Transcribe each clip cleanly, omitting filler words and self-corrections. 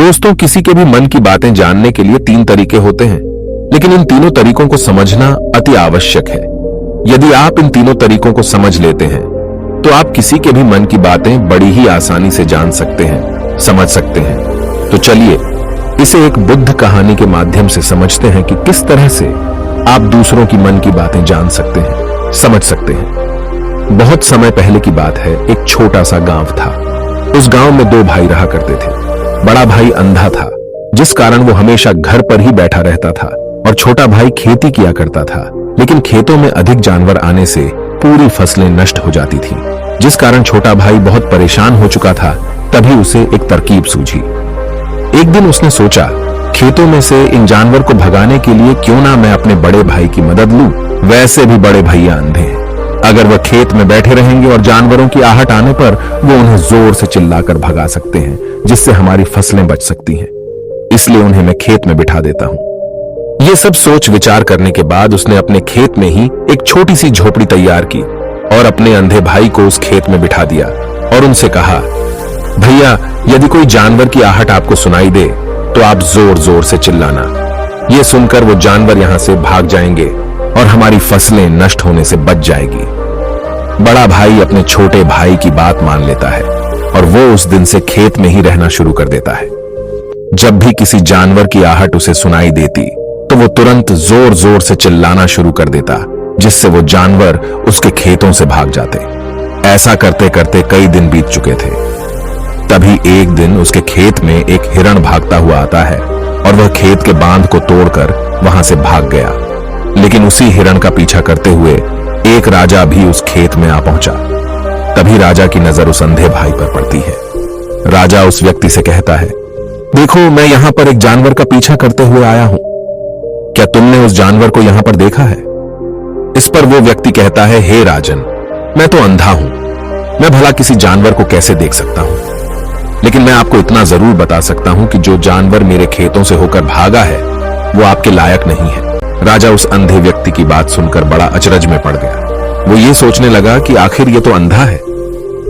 दोस्तों, किसी के भी मन की बातें जानने के लिए 3 तरीके होते हैं, लेकिन इन तीनों तरीकों को समझना अति आवश्यक है। यदि आप इन तीनों तरीकों को समझ लेते हैं तो आप किसी के भी मन की बातें बड़ी ही आसानी से जान सकते हैं, समझ सकते हैं। तो चलिए इसे एक बुद्ध कहानी के माध्यम से समझते हैं कि किस तरह से आप दूसरों की मन की बातें जान सकते हैं, समझ सकते हैं। बहुत समय पहले की बात है। एक छोटा सा गांव था। उस गांव में 2 भाई रहा करते थे। बड़ा भाई अंधा था, जिस कारण वो हमेशा घर पर ही बैठा रहता था, और छोटा भाई खेती किया करता था। लेकिन खेतों में अधिक जानवर आने से पूरी फसलें नष्ट हो जाती थीं, जिस कारण छोटा भाई बहुत परेशान हो चुका था। तभी उसे एक तरकीब सूझी। एक दिन उसने सोचा, खेतों में से इन जानवर को भगाने के लिए क्यों ना मैं अपने बड़े भाई की मदद लूं। वैसे भी बड़े भैया अंधे हैं। अगर वह खेत में बैठे रहेंगे और जानवरों की आहट आने पर वो उन्हें जोर से चिल्लाकर भगा सकते हैं, जिससे हमारी फसलें बच सकती हैं। इसलिए उन्हें मैं खेत में बिठा देता हूं। ये सब सोच विचार करने के बाद उसने अपने खेत में ही एक छोटी सी झोपड़ी तैयार की और अपने अंधे भाई को उस खेत में बिठा दिया और उनसे कहा, भैया, यदि कोई जानवर की आहट आपको सुनाई दे तो आप जोर जोर से चिल्लाना। ये सुनकर वो जानवर यहां से भाग जाएंगे और हमारी फसलें नष्ट होने से बच जाएगी। बड़ा भाई अपने छोटे भाई की बात मान लेता है और वो उस दिन से खेत में ही रहना शुरू कर देता है। जब भी किसी जानवर की आहट उसे सुनाई देती तो वो तुरंत जोर जोर से चिल्लाना शुरू कर देता, जिससे वो जानवर उसके खेतों से भाग जाते। ऐसा करते करते कई दिन बीत चुके थे। तभी एक दिन उसके खेत में एक हिरण भागता हुआ आता है और वह खेत के बांध को तोड़कर वहां से भाग गया। लेकिन उसी हिरण का पीछा करते हुए एक राजा भी उस खेत में आ पहुंचा। तभी राजा की नजर उस अंधे भाई पर पड़ती है। राजा उस व्यक्ति से कहता है, देखो, मैं यहां पर एक जानवर का पीछा करते हुए आया हूं। क्या तुमने उस जानवर को यहां पर देखा है? इस पर वो व्यक्ति कहता है, हे राजन, मैं तो अंधा हूं। मैं भला किसी जानवर को कैसे देख सकता हूं? लेकिन मैं आपको इतना जरूर बता सकता हूं कि जो जानवर मेरे खेतों से होकर भागा है वो आपके लायक नहीं है। राजा उस अंधे व्यक्ति की बात सुनकर बड़ा अचरज में पड़ गया। वो ये सोचने लगा कि आखिर ये तो अंधा है,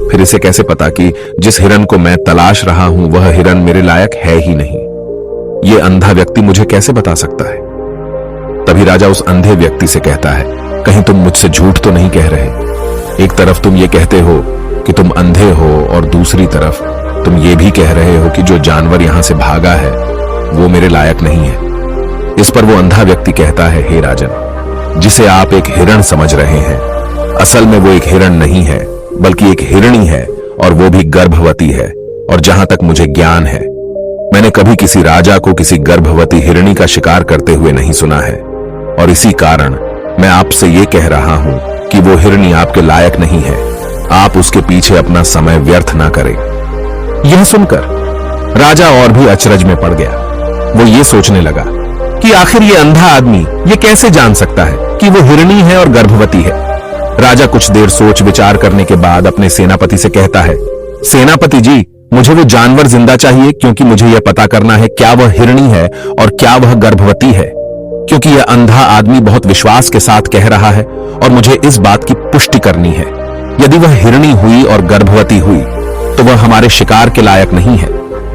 फिर इसे कैसे पता कि जिस हिरण को मैं तलाश रहा हूं वह हिरण मेरे लायक है ही नहीं। ये अंधा व्यक्ति मुझे कैसे बता सकता है? तभी राजा उस अंधे व्यक्ति से कहता है, कहीं तुम मुझसे झूठ तो नहीं कह रहे? एक तरफ तुम ये कहते हो कि तुम अंधे हो और दूसरी तरफ तुम ये भी कह रहे हो कि जो जानवर यहां से भागा है वो मेरे लायक नहीं है। इस पर वो अंधा व्यक्ति कहता है, हे राजन, जिसे आप एक हिरण समझ रहे हैं, असल में वो एक हिरण नहीं है बल्कि एक हिरणी है, और वो भी गर्भवती है। और जहां तक मुझे ज्ञान है, मैंने कभी किसी राजा को किसी गर्भवती हिरणी का शिकार करते हुए नहीं सुना है। और इसी कारण मैं आपसे ये कह रहा हूं कि वो हिरणी आपके लायक नहीं है। आप उसके पीछे अपना समय व्यर्थ ना करें। यह सुनकर राजा और भी अचरज में पड़ गया। वो ये सोचने लगा कि आखिर ये अंधा आदमी ये कैसे जान सकता है कि वो हिरणी है और गर्भवती है। राजा कुछ देर सोच विचार करने के बाद अपने सेनापति से कहता है, सेनापति जी, मुझे वो जानवर जिंदा चाहिए, क्योंकि मुझे यह पता करना है क्या वह हिरणी है और क्या वह गर्भवती है। क्योंकि यह अंधा आदमी बहुत विश्वास के साथ कह रहा है और मुझे इस बात की पुष्टि करनी है। यदि वह हिरणी हुई और गर्भवती हुई तो वह हमारे शिकार के लायक नहीं है,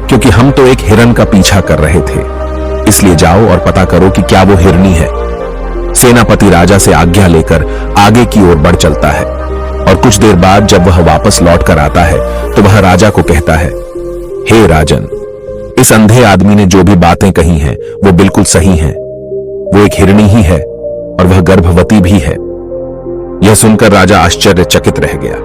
क्योंकि हम तो एक हिरण का पीछा कर रहे थे। इसलिए जाओ और पता करो कि क्या वो हिरणी है। सेनापति राजा से आज्ञा लेकर आगे की ओर बढ़ चलता है और कुछ देर बाद जब वह वापस लौट कर आता है तो वह राजा को कहता है, हे राजन, इस अंधे आदमी ने जो भी बातें कही हैं वो बिल्कुल सही हैं। वो एक हिरणी ही है और वह गर्भवती भी है। यह सुनकर राजा आश्चर्यचकित रह गया।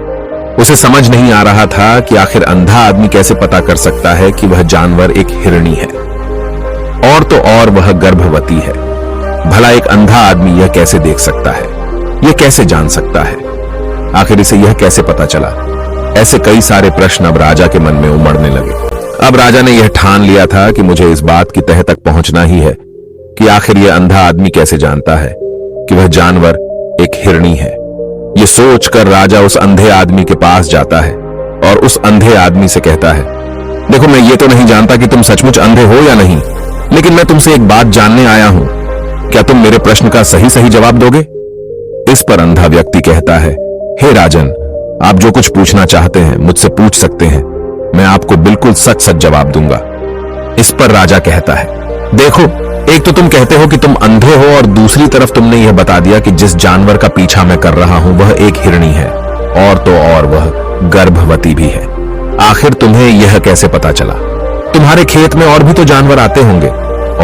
उसे समझ नहीं आ रहा था कि आखिर अंधा आदमी कैसे पता कर सकता है कि वह जानवर एक हिरणी है, और तो और वह गर्भवती है। भला एक अंधा आदमी यह कैसे देख सकता है? यह कैसे जान सकता है? आखिर इसे यह कैसे पता चला? ऐसे कई सारे प्रश्न अब राजा के मन में उमड़ने लगे। अब राजा ने यह ठान लिया था कि मुझे इस बात की तह तक पहुंचना ही है कि आखिर यह अंधा आदमी कैसे जानता है कि वह जानवर एक हिरणी है। यह सोचकर राजा उस अंधे आदमी के पास जाता है और उस अंधे आदमी से कहता है, देखो, मैं ये तो नहीं जानता कि तुम सचमुच अंधे हो या नहीं, लेकिन मैं तुमसे एक बात जानने आया हूं। क्या तुम मेरे प्रश्न का सही सही जवाब दोगे? इस पर अंधा व्यक्ति कहता है, हे राजन, आप जो कुछ पूछना चाहते हैं मुझसे पूछ सकते हैं। मैं आपको बिल्कुल सच सच जवाब दूंगा। इस पर राजा कहता है, देखो, एक तो तुम कहते हो कि तुम अंधे हो और दूसरी तरफ तुमने यह बता दिया कि जिस जानवर का पीछा मैं कर रहा हूं वह एक हिरणी है, और तो और वह गर्भवती भी है। आखिर तुम्हें यह कैसे पता चला? तुम्हारे खेत में और भी तो जानवर आते होंगे,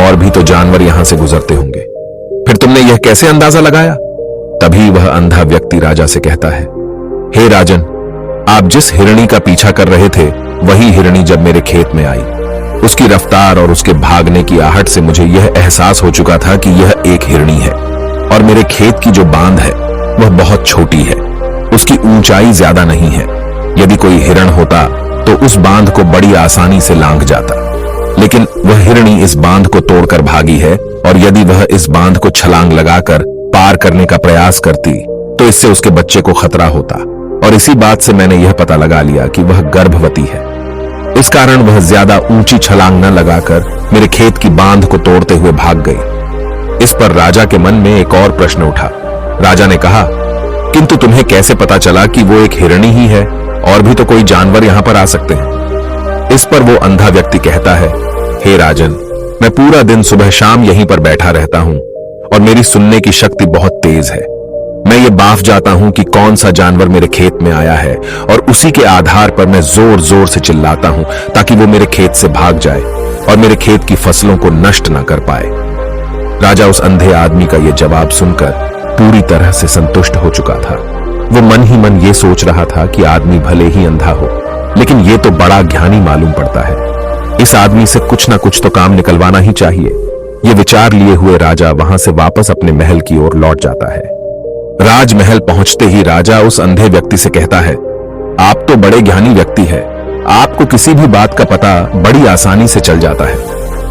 और भी तो जानवर यहां से गुजरते होंगे, फिर तुमने यह कैसे अंदाजा लगाया? तभी वह अंधा व्यक्ति राजा से कहता है, हे राजन, आप जिस हिरणी का पीछा कर रहे थे वही हिरणी जब मेरे खेत में आई, उसकी रफ्तार और उसके भागने की आहट से मुझे यह एहसास हो चुका था कि यह एक हिरणी है, और मेरे खेत की जो बांध है वह बहुत छोटी है, उसकी ऊंचाई ज्यादा नहीं है। यदि कोई हिरण होता तो उस बांध को बड़ी आसानी से लांघ जाता, लेकिन वह हिरणी इस बांध को तोड़कर भागी है, और यदि वह इस बांध को छलांग लगाकर पार करने का प्रयास करती तो इससे उसके बच्चे को खतरा होता, और इसी बात से मैंने यह पता लगा लिया कि वह गर्भवती है। इस कारण वह ज्यादा ऊंची छलांग न लगाकर मेरे खेत की बांध को तोड़ते हुए भाग गई। इस पर राजा के मन में एक और प्रश्न उठा। राजा ने कहा, किंतु तुम्हें कैसे पता चला कि वो एक हिरणी ही है, और भी तो कोई जानवर यहां पर आ सकते हैं? इस पर वो अंधा व्यक्ति कहता है, हे राजन, मैं पूरा दिन सुबह शाम यहीं पर बैठा रहता हूं, और मेरी सुनने की शक्ति बहुत तेज है। मैं ये बाफ जाता हूं कि कौन सा जानवर मेरे खेत में आया है, और उसी के आधार पर मैं जोर जोर से चिल्लाता हूं ताकि वो मेरे खेत से भाग जाए और मेरे खेत की फसलों को नष्ट ना कर पाए। राजा उस अंधे आदमी का यह जवाब सुनकर पूरी तरह से संतुष्ट हो चुका था। वो मन ही मन ये सोच रहा था कि आदमी भले ही अंधा हो, लेकिन ये तो बड़ा ज्ञानी मालूम पड़ता है। इस आदमी से कुछ ना कुछ तो काम निकलवाना ही चाहिए। ये विचार लिए हुए राजा वहां से वापस अपने महल की ओर लौट जाता है। राजमहल पहुंचते ही राजा उस अंधे व्यक्ति से कहता है, आप तो बड़े ज्ञानी व्यक्ति हैं, आपको किसी भी बात का पता बड़ी आसानी से चल जाता है।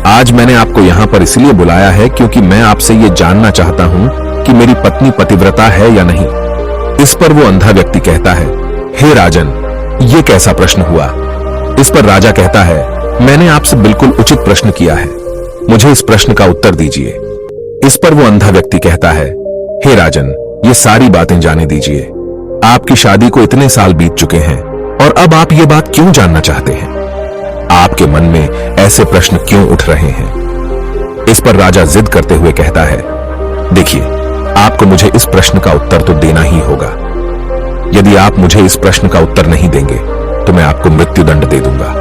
आज मैंने आपको यहाँ पर इसलिए बुलाया है क्योंकि मैं आपसे ये जानना चाहता हूँ कि मेरी पत्नी पतिव्रता है या नहीं। इस पर वो अंधा व्यक्ति कहता है, हे राजन, ये कैसा प्रश्न हुआ? इस पर राजा कहता है, मैंने आपसे बिल्कुल उचित प्रश्न किया है, मुझे इस प्रश्न का उत्तर दीजिए। इस पर वो अंधा व्यक्ति कहता है, हे राजन, ये सारी बातें जाने दीजिए। आपकी शादी को इतने साल बीत चुके हैं और अब आप ये बात क्यों जानना चाहते हैं? आपके मन में ऐसे प्रश्न क्यों उठ रहे हैं? इस पर राजा जिद करते हुए कहता है, देखिए, आपको मुझे इस प्रश्न का उत्तर तो देना ही होगा। यदि आप मुझे इस प्रश्न का उत्तर नहीं देंगे तो मैं आपको मृत्युदंड दे दूंगा।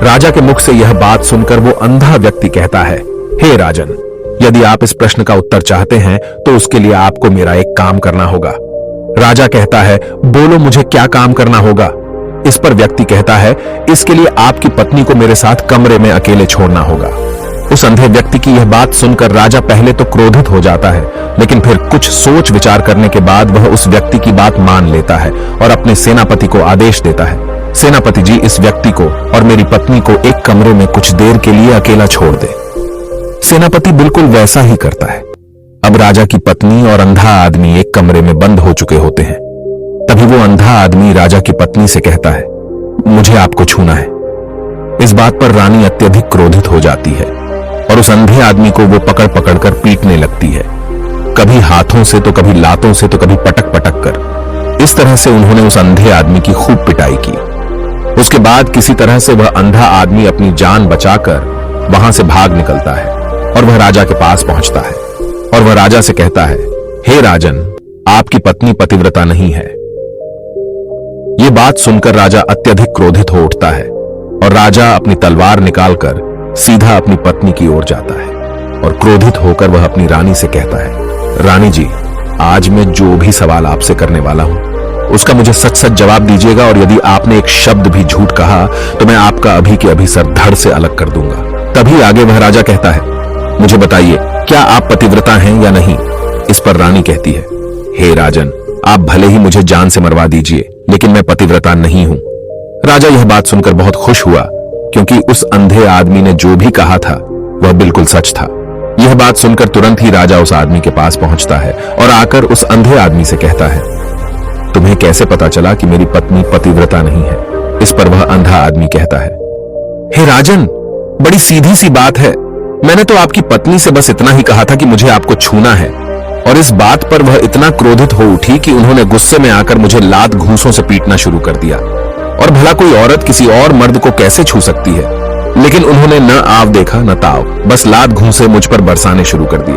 राजा के मुख से यह बात सुनकर वो अंधा व्यक्ति कहता है, हे राजन, यदि आप इस प्रश्न का उत्तर चाहते हैं तो उसके लिए आपको मेरा एक काम करना होगा। राजा कहता है, बोलो, मुझे क्या काम करना होगा? इस पर व्यक्ति कहता है, इसके लिए आपकी पत्नी को मेरे साथ कमरे में अकेले छोड़ना होगा। उस अंधे व्यक्ति की यह बात सुनकर राजा पहले तो क्रोधित हो जाता है, लेकिन फिर कुछ सोच विचार करने के बाद वह उस व्यक्ति की बात मान लेता है और अपने सेनापति को आदेश देता है, सेनापति जी, इस व्यक्ति को और मेरी पत्नी को एक कमरे में कुछ देर के लिए अकेला छोड़ दे। सेनापति बिल्कुल वैसा ही करता है। अब राजा की पत्नी और अंधा आदमी एक कमरे में बंद हो चुके होते हैं। तभी वो अंधा आदमी राजा की पत्नी से कहता है, मुझे आपको छूना है। इस बात पर रानी अत्यधिक क्रोधित हो जाती है और उस अंधे आदमी को वो पकड़ पकड़ कर पीटने लगती है, कभी हाथों से तो कभी लातों से तो कभी पटक पटक कर। इस तरह से उन्होंने उस अंधे आदमी की खूब पिटाई की। उसके बाद किसी तरह से वह अंधा आदमी अपनी जान बचाकर वहां से भाग निकलता है और वह राजा के पास पहुंचता है और वह राजा से कहता है, हे राजन, आपकी पत्नी पतिव्रता नहीं है। यह बात सुनकर राजा अत्यधिक क्रोधित हो उठता है और राजा अपनी तलवार निकालकर सीधा अपनी पत्नी की ओर जाता है और क्रोधित होकर वह अपनी रानी से कहता है, रानी जी, आज मैं जो भी सवाल आपसे करने वाला हूं उसका मुझे सच सच जवाब दीजिएगा, और यदि आपने एक शब्द भी झूठ कहा तो मैं आपका अभी के अभी सर धड़ से अलग कर दूंगा। तभी आगे वह राजा कहता है, मुझे बताइए, क्या आप पतिव्रता हैं या नहीं? इस पर रानी कहती है, हे राजन, आप भले ही मुझे जान से मरवा दीजिए, लेकिन मैं पतिव्रता नहीं हूं। राजा यह बात सुनकर बहुत खुश हुआ, क्योंकि उस अंधे आदमी ने जो भी कहा था वह बिल्कुल सच था। यह बात सुनकर तुरंत ही राजा उस आदमी के पास पहुंचता है और आकर उस अंधे आदमी से कहता है, तुम्हें कैसे पता चला कि मेरी पत्नी पतिव्रता नहीं है? इस पर वह अंधा आदमी कहता है, हे राजन, बड़ी सीधी सी बात है। मैंने तो आपकी पत्नी से बस इतना ही कहा था कि मुझे आपको छूना है, और इस बात पर वह इतना क्रोधित हो उठी कि उन्होंने गुस्से में आकर मुझे लात घूंसों से पीटना शुरू कर दिया। और भला कोई औरत किसी और मर्द को कैसे छू सकती है? लेकिन उन्होंने न आव देखा न ताव, बस लात घूंसे मुझ पर बरसाने शुरू कर दिए।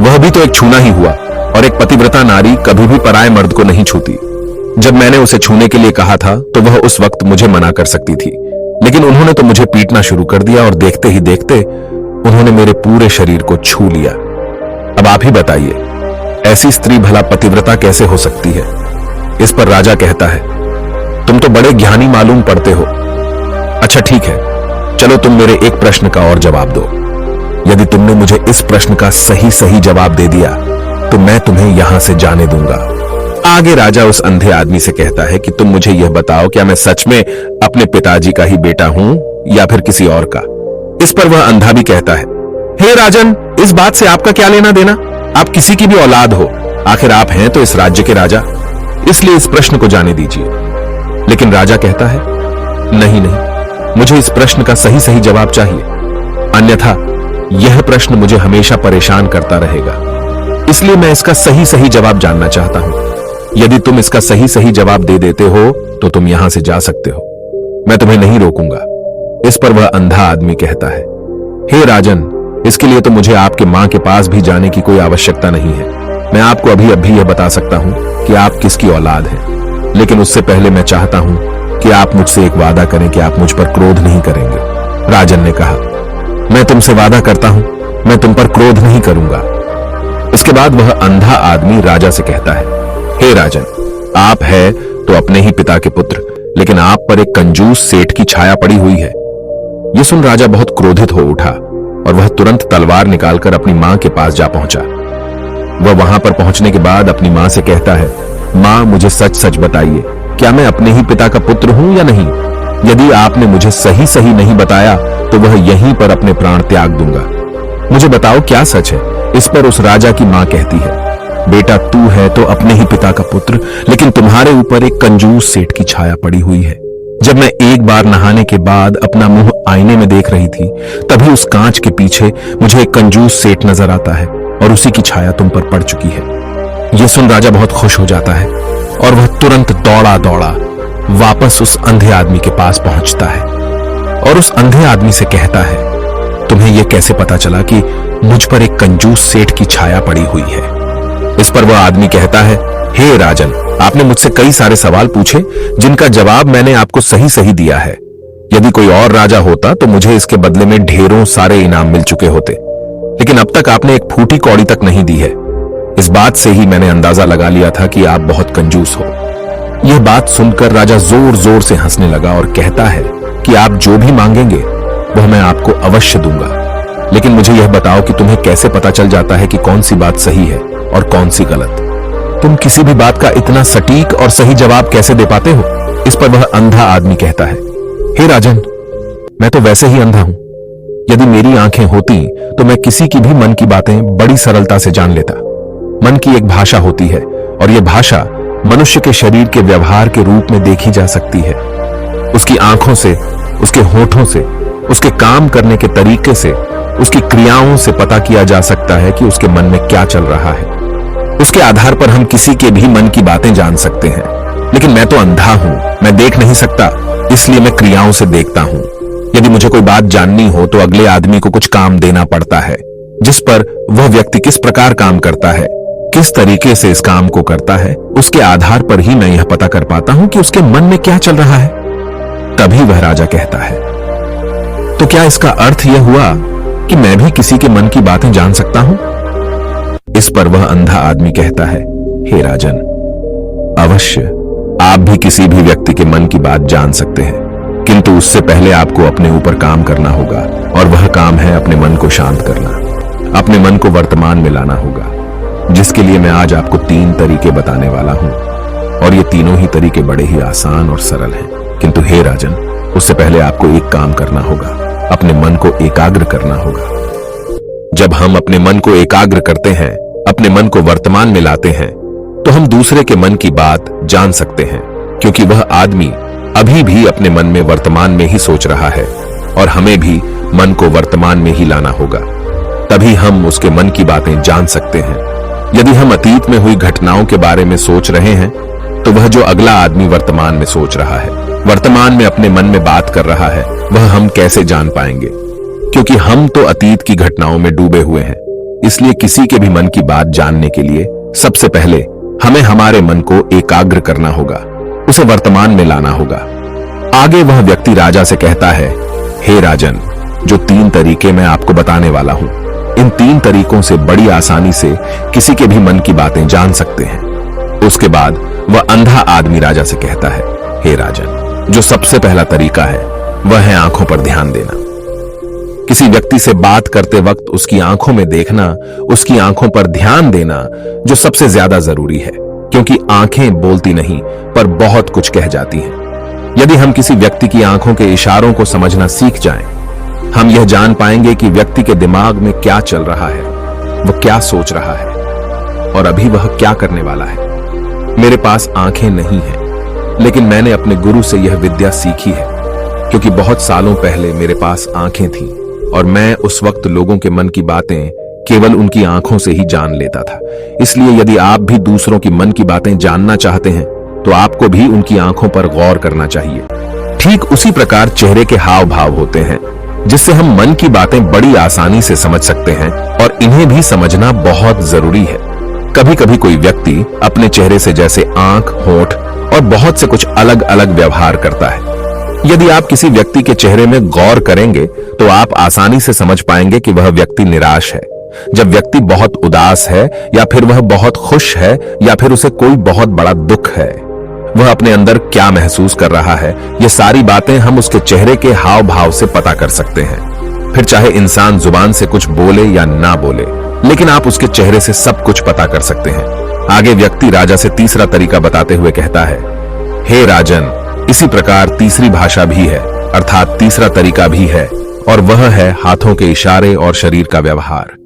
वह भी तो एक छूना ही हुआ, और एक पतिव्रता नारी कभी भी पराये मर्द को नहीं छूती। जब मैंने उसे छूने के लिए कहा था तो वह उस वक्त मुझे मना कर सकती थी, लेकिन उन्होंने तो मुझे पीटना शुरू कर दिया और देखते ही देखते उन्होंने मेरे पूरे शरीर को छू लिया। अब आप ही बताइए, ऐसी स्त्री भला पतिव्रता कैसे हो सकती है? इस पर राजा कहता है, तुम तो बड़े ज्ञानी मालूम पड़ते हो। अच्छा ठीक है, चलो तुम मेरे एक प्रश्न का और जवाब दो। यदि तुमने मुझे इस प्रश्न का सही सही जवाब दे दिया तो मैं तुम्हें यहां से जाने दूंगा। आगे राजा उस अंधे आदमी से कहता है कि तुम मुझे यह बताओ, क्या मैं सच में अपने पिताजी का ही बेटा हूं या फिर किसी और का? इस पर वह अंधा भी कहता है, हे राजन, इस बात से आपका क्या लेना देना? आप किसी की भी औलाद हो, आखिर आप हैं तो इस राज्य के राजा, इसलिए इस प्रश्न को जाने दीजिए। लेकिन राजा कहता है, नहीं नहीं, मुझे इस प्रश्न का सही सही जवाब चाहिए, अन्यथा यह प्रश्न मुझे हमेशा परेशान करता रहेगा। इसलिए मैं इसका सही सही जवाब जानना चाहता हूं। यदि तुम इसका सही सही जवाब दे देते हो तो तुम यहां से जा सकते हो, मैं तुम्हें नहीं रोकूंगा। इस पर वह अंधा आदमी कहता है, हे राजन, इसके लिए तो मुझे आपके मां के पास भी जाने की कोई आवश्यकता नहीं है। मैं आपको अभी अभी यह बता सकता हूं कि आप किसकी औलाद हैं, लेकिन उससे पहले मैं चाहता हूं कि आप मुझसे एक वादा करें कि आप मुझ पर क्रोध नहीं करेंगे। राजन ने कहा, मैं तुमसे वादा करता हूं, मैं तुम पर क्रोध नहीं करूंगा। इसके बाद वह अंधा आदमी राजा से कहता है, हे राजन, आप है तो अपने ही पिता के पुत्र, लेकिन आप पर एक कंजूस सेठ की छाया पड़ी हुई है। यह सुन राजा बहुत क्रोधित हो उठा और वह तुरंत तलवार निकालकर अपनी मां के पास जा पहुंचा। वह वहां पर पहुंचने के बाद अपनी मां से कहता है, मां, मुझे सच सच बताइए, क्या मैं अपने ही पिता का पुत्र हूं या नहीं? यदि आपने मुझे सही सही नहीं बताया तो वह यहीं पर अपने प्राण त्याग दूंगा। मुझे बताओ क्या सच है? इस पर उस राजा की मां कहती है, बेटा, तू है तो अपने ही पिता का पुत्र, लेकिन तुम्हारे ऊपर एक कंजूस सेठ की छाया पड़ी हुई है। जब मैं एक बार नहाने के बाद अपना मुंह आईने में देख रही थी, तभी उस कांच के पीछे मुझे एक कंजूस सेठ नजर आता है और उसी की छाया तुम पर पड़ चुकी है। यह सुन राजा बहुत खुश हो जाता है और वह तुरंत दौड़ा दौड़ा वापस उस अंधे आदमी के पास पहुंचता है और उस अंधे आदमी से कहता है, तुम्हें यह कैसे पता चला कि मुझ पर एक कंजूस सेठ की छाया पड़ी हुई है? इस पर वह आदमी कहता है, हे राजन, आपने मुझसे कई सारे सवाल पूछे जिनका जवाब मैंने आपको सही सही दिया है। यदि कोई और राजा होता तो मुझे इसके बदले में ढेरों सारे इनाम मिल चुके होते, लेकिन अब तक आपने एक फूटी कौड़ी तक नहीं दी है। इस बात से ही मैंने अंदाजा लगा लिया था कि आप बहुत कंजूस हो। यह बात सुनकर राजा जोर जोर से हंसने लगा और कहता है कि आप जो भी मांगेंगे वह मैं आपको अवश्य दूंगा, लेकिन मुझे यह बताओ कि तुम्हें कैसे पता चल जाता है कि कौन सी बात सही है और कौन सी गलत? तुम किसी भी बात का इतना सटीक और सही जवाब कैसे दे पाते हो? इस पर वह अंधा आदमी कहता है, हे राजन, मैं तो वैसे ही अंधा हूं। यदि मेरी आंखें होती तो मैं किसी की भी मन की बातें बड़ी सरलता से जान लेता। मन की एक भाषा होती है और यह भाषा मनुष्य के शरीर के व्यवहार के रूप में देखी जा सकती है। उसकी आंखों से, उसके होठों से, उसके काम करने के तरीके से, उसकी क्रियाओं से पता किया जा सकता है कि उसके मन में क्या चल रहा है। उसके आधार पर हम किसी के भी मन की बातें जान सकते हैं, लेकिन मैं तो अंधा हूं, मैं देख नहीं सकता, इसलिए मैं क्रियाओं से देखता हूं। यदि मुझे कोई बात जाननी हो तो अगले आदमी को कुछ काम देना पड़ता है, जिस पर वह व्यक्ति किस प्रकार काम करता है, किस तरीके से इस काम को करता है, उसके आधार पर ही मैं यह पता कर पाता हूं कि उसके मन में क्या चल रहा है। तभी वह राजा कहता है, तो क्या इसका अर्थ यह हुआ कि मैं भी किसी के मन की बातें जान सकता हूं? इस पर वह अंधा आदमी कहता है, हे राजन, अवश्य आप भी किसी भी व्यक्ति के मन की बात जान सकते हैं, किंतु उससे पहले आपको अपने ऊपर काम करना होगा, और वह काम है अपने मन को शांत करना, अपने मन को वर्तमान में लाना होगा, जिसके लिए मैं आज आपको 3 तरीके बताने वाला हूं। और ये तीनों ही तरीके बड़े ही आसान और सरल हैं। किंतु हे राजन, उससे पहले आपको एक काम करना होगा, अपने मन को एकाग्र करना होगा। जब हम अपने मन को एकाग्र करते हैं, अपने मन को वर्तमान में लाते हैं, तो हम दूसरे के मन की बात जान सकते हैं, क्योंकि वह आदमी अभी भी अपने मन में वर्तमान में ही सोच रहा है, और हमें भी मन को वर्तमान में ही लाना होगा, तभी हम उसके मन की बातें जान सकते हैं। यदि हम अतीत में हुई घटनाओं के बारे में सोच रहे हैं, तो वह जो अगला आदमी वर्तमान में सोच रहा है वर्तमान में अपने मन में बात कर रहा है वह हम कैसे जान पाएंगे? क्योंकि हम तो अतीत की घटनाओं में डूबे हुए हैं। इसलिए किसी के भी मन की बात जानने के लिए सबसे पहले हमें हमारे मन को एकाग्र करना होगा, उसे वर्तमान में लाना होगा। आगे वह व्यक्ति राजा से कहता है, हे राजन, जो 3 तरीके मैं आपको बताने वाला हूं, इन 3 तरीकों से बड़ी आसानी से किसी के भी मन की बातें जान सकते हैं। उसके बाद वह अंधा आदमी राजा से कहता है, हे राजन, जो सबसे पहला तरीका है वह है आंखों पर ध्यान देना। किसी व्यक्ति से बात करते वक्त उसकी आंखों में देखना, उसकी आंखों पर ध्यान देना जो सबसे ज्यादा जरूरी है, क्योंकि आंखें बोलती नहीं पर बहुत कुछ कह जाती हैं। यदि हम किसी व्यक्ति की आंखों के इशारों को समझना सीख जाएं, हम यह जान पाएंगे कि व्यक्ति के दिमाग में क्या चल रहा है, वह क्या सोच रहा है और अभी वह क्या करने वाला है। मेरे पास आंखें नहीं हैं, लेकिन मैंने अपने गुरु से यह विद्या सीखी है, क्योंकि बहुत सालों पहले मेरे पास आंखें थीं और मैं उस वक्त लोगों के मन की बातें केवल उनकी आंखों से ही जान लेता था। इसलिए यदि आप भी दूसरों की मन की बातें जानना चाहते हैं तो आपको भी उनकी आंखों पर गौर करना चाहिए। ठीक उसी प्रकार चेहरे के हाव भाव होते हैं, जिससे हम मन की बातें बड़ी आसानी से समझ सकते हैं और इन्हें भी समझना बहुत जरूरी है। कभी कभी कोई व्यक्ति अपने चेहरे से जैसे आंख, होंठ और बहुत से कुछ अलग अलग व्यवहार करता है। यदि आप किसी व्यक्ति के चेहरे में गौर करेंगे तो आप आसानी से समझ पाएंगे कि वह व्यक्ति निराश है, जब व्यक्ति बहुत उदास है, या फिर वह बहुत खुश है, या फिर उसे कोई बहुत बड़ा दुख है। वह अपने अंदर क्या महसूस कर रहा है, ये सारी बातें हम उसके चेहरे के हाव भाव से पता कर सकते हैं। फिर चाहे इंसान जुबान से कुछ बोले या ना बोले, लेकिन आप उसके चेहरे से सब कुछ पता कर सकते हैं। आगे व्यक्ति राजा से तीसरा तरीका बताते हुए कहता है, हे राजन, इसी प्रकार तीसरी भाषा भी है, अर्थात तीसरा तरीका भी है, और वह है हाथों के इशारे और शरीर का व्यवहार।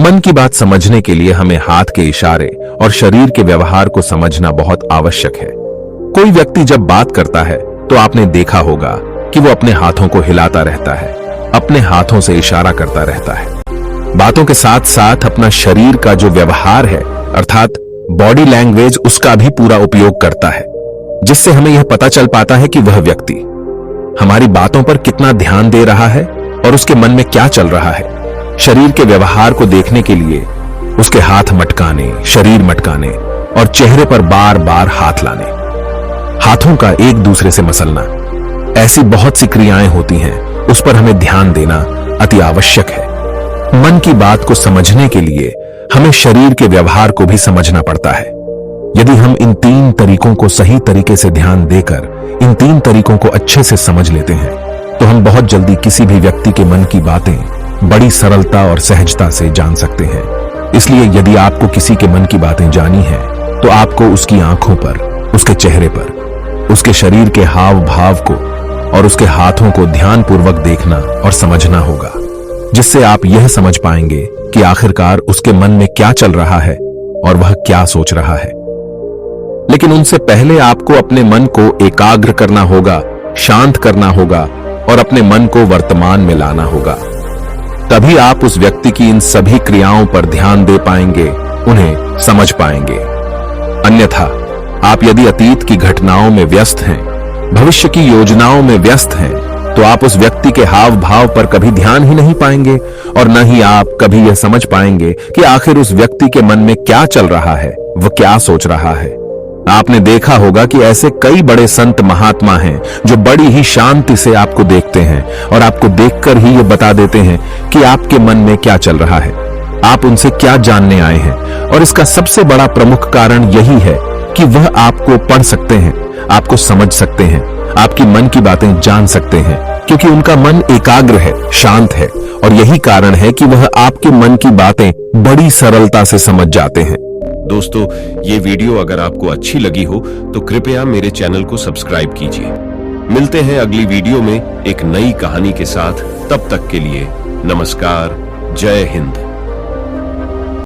मन की बात समझने के लिए हमें हाथ के इशारे और शरीर के व्यवहार को समझना बहुत आवश्यक है। कोई व्यक्ति जब बात करता है तो आपने देखा होगा कि वो अपने हाथों को हिलाता रहता है, अपने हाथों से इशारा करता रहता है। बातों के साथ साथ अपना शरीर का जो व्यवहार है, अर्थात बॉडी लैंग्वेज, उसका भी पूरा उपयोग करता है, जिससे हमें यह पता चल पाता है कि वह व्यक्ति हमारी बातों पर कितना ध्यान दे रहा है और उसके मन में क्या चल रहा है। शरीर के व्यवहार को देखने के लिए उसके हाथ मटकाने, शरीर मटकाने और चेहरे पर बार बार हाथ लाने, हाथों का एक दूसरे से मसलना, ऐसी बहुत सी क्रियाएं होती हैं, उस पर हमें ध्यान देना अति आवश्यक है। मन की बात को समझने के लिए हमें शरीर के व्यवहार को भी समझना पड़ता है। यदि हम इन 3 तरीकों को सही तरीके से ध्यान देकर इन 3 तरीकों को अच्छे से समझ लेते हैं तो हम बहुत जल्दी किसी भी व्यक्ति के मन की बातें बड़ी सरलता और सहजता से जान सकते हैं। इसलिए यदि आपको किसी के मन की बातें जानी है तो आपको उसकी आंखों पर, उसके चेहरे पर, उसके शरीर के हाव भाव को और उसके हाथों को ध्यानपूर्वक देखना और समझना होगा, जिससे आप यह समझ पाएंगे कि आखिरकार उसके मन में क्या चल रहा है और वह क्या सोच रहा है। लेकिन उनसे पहले आपको अपने मन को एकाग्र करना होगा, शांत करना होगा और अपने मन को वर्तमान में लाना होगा। तभी आप उस व्यक्ति की इन सभी क्रियाओं पर ध्यान दे पाएंगे, उन्हें समझ पाएंगे। अन्यथा आप यदि अतीत की घटनाओं में व्यस्त हैं, भविष्य की योजनाओं में व्यस्त हैं, तो आप उस व्यक्ति के हाव भाव पर कभी ध्यान ही नहीं पाएंगे और न ही आप कभी यह समझ पाएंगे कि आखिर उस व्यक्ति के मन में क्या चल रहा है, वह क्या सोच रहा है। आपने देखा होगा कि ऐसे कई बड़े संत महात्मा हैं जो बड़ी ही शांति से आपको देखते हैं और आपको देखकर ही ये बता देते हैं कि आपके मन में क्या चल रहा है, आप उनसे क्या जानने आए हैं। और इसका सबसे बड़ा प्रमुख कारण यही है कि वह आपको पढ़ सकते हैं, आपको समझ सकते हैं, आपकी मन की बातें जान सकते हैं, क्योंकि उनका मन एकाग्र है, शांत है, और यही कारण है कि वह आपके मन की बातें बड़ी सरलता से समझ जाते हैं। दोस्तों, ये वीडियो अगर आपको अच्छी लगी हो तो कृपया मेरे चैनल को सब्सक्राइब कीजिए। मिलते हैं अगली वीडियो में एक नई कहानी के साथ। तब तक के लिए नमस्कार, जय हिंद।